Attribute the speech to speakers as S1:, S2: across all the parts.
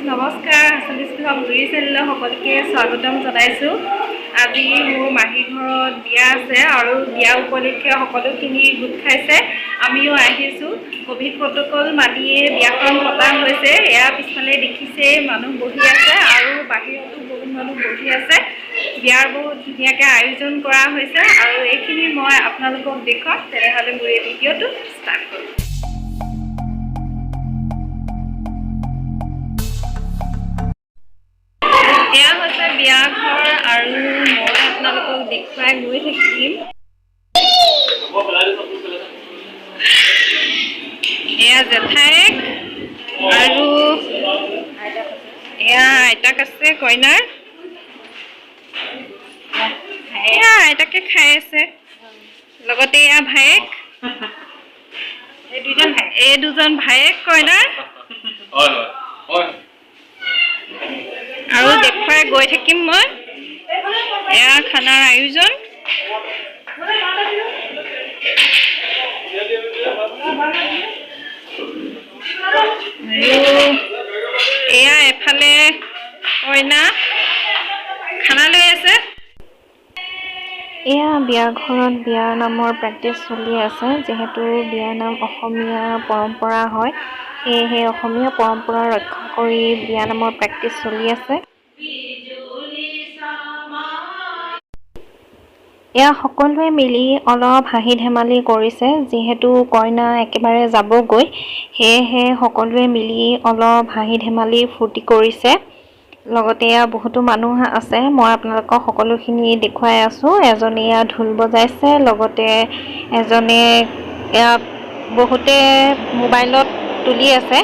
S1: নমস্কাৰ Assamese blog জুৰি চেনেললৈ সকলোকে স্বাগতম জনাইছোঁ। আজি মোৰ মাহীৰ ঘৰত বিয়া আছে আৰু বিয়া উপলক্ষে সকলোখিনি গোট খাইছে। আমিও আহিছোঁ। কোভিড প্ৰট'কল মানিয়ে বিয়াখন পতা হৈছে। এয়া পিছফালে দেখিছে মানুহ বহি আছে আৰু বাহিৰতো বহুত মানুহ বহি আছে। বিয়াৰ বহুত ধুনীয়াকৈ আয়োজন কৰা হৈছে আৰু এইখিনি মই আপোনালোকক দেখুৱাম। তেনেহ'লে মোৰ এই ভিডিঅ'টো ষ্টাৰ্ট কৰোঁ। এয়া হৈছে বিয়া ঘৰ আৰু মই আপোনালোকক দেখুৱাই গৈ থাকিম। এয়া জেঠাইক আৰু এয়া আইতাক আছে কইনাৰ। এয়া আইতাকে খাই আছে, লগতে এয়া ভায়েক। এই দুজন ভায়েক কইনাৰ। আৰু দেখুৱাই গৈ থাকিম মই। এয়া খানাৰ আয়োজন। এয়া এফালে কইনা খানা লৈ আছে। এয়া বিয়া ঘৰত বিয়াৰ নামৰ প্ৰেক্টিচ চলি আছে। যিহেতু বিয়াৰ নাম অসমীয়া পৰম্পৰা হয়, সেয়েহে অসমীয়া পৰম্পৰা ৰক্ষা কৰি বিয়া নামৰ প্ৰেক্টিচ চলি আছে। এয়া সকলোৱে মিলি অলপ হাঁহি ধেমালি কৰিছে। যিহেতু কইনা একেবাৰে যাবগৈ, সেয়েহে সকলোৱে মিলি অলপ হাঁহি ধেমালি ফূৰ্তি কৰিছে। লগতে এয়া বহুতো মানুহ আছে। মই আপোনালোকক সকলোখিনি দেখুৱাই আছোঁ। এজনে এয়া ঢোল বজাইছে, লগতে এজনে এয়া বহুতে মোবাইলত তুলি আছে।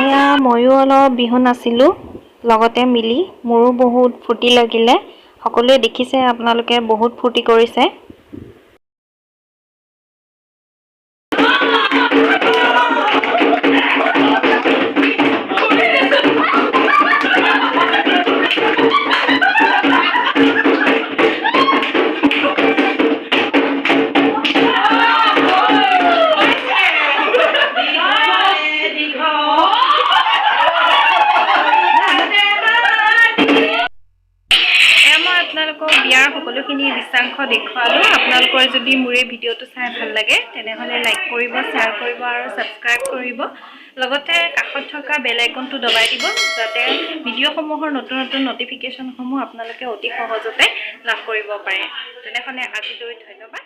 S1: এয়া ময়ো অলপ বিহু নাচিলোঁ লগতে মিলি, মোৰো বহুত ফূৰ্তি লাগিলে। সকলোৱে দেখিছে, আপোনালোকে বহুত ফূৰ্তি কৰিছে। আপোনালোকক বিয়াৰ সকলোখিনি দৃশ্যাংশ দেখুৱালোঁ। আপোনালোকৰ যদি মোৰ এই ভিডিঅ'টো চাই ভাল লাগে, তেনেহ'লে লাইক কৰিব, শ্বেয়াৰ কৰিব আৰু ছাবস্ক্ৰাইব কৰিব। লগতে কাষত থকা বেল আইকনটো দবাই দিব, যাতে ভিডিঅ'সমূহৰ নতুন নতুন নটিফিকেশ্যনসমূহ আপোনালোকে অতি সহজতে লাভ কৰিব পাৰে। তেনেহ'লে আজিলৈ ধন্যবাদ।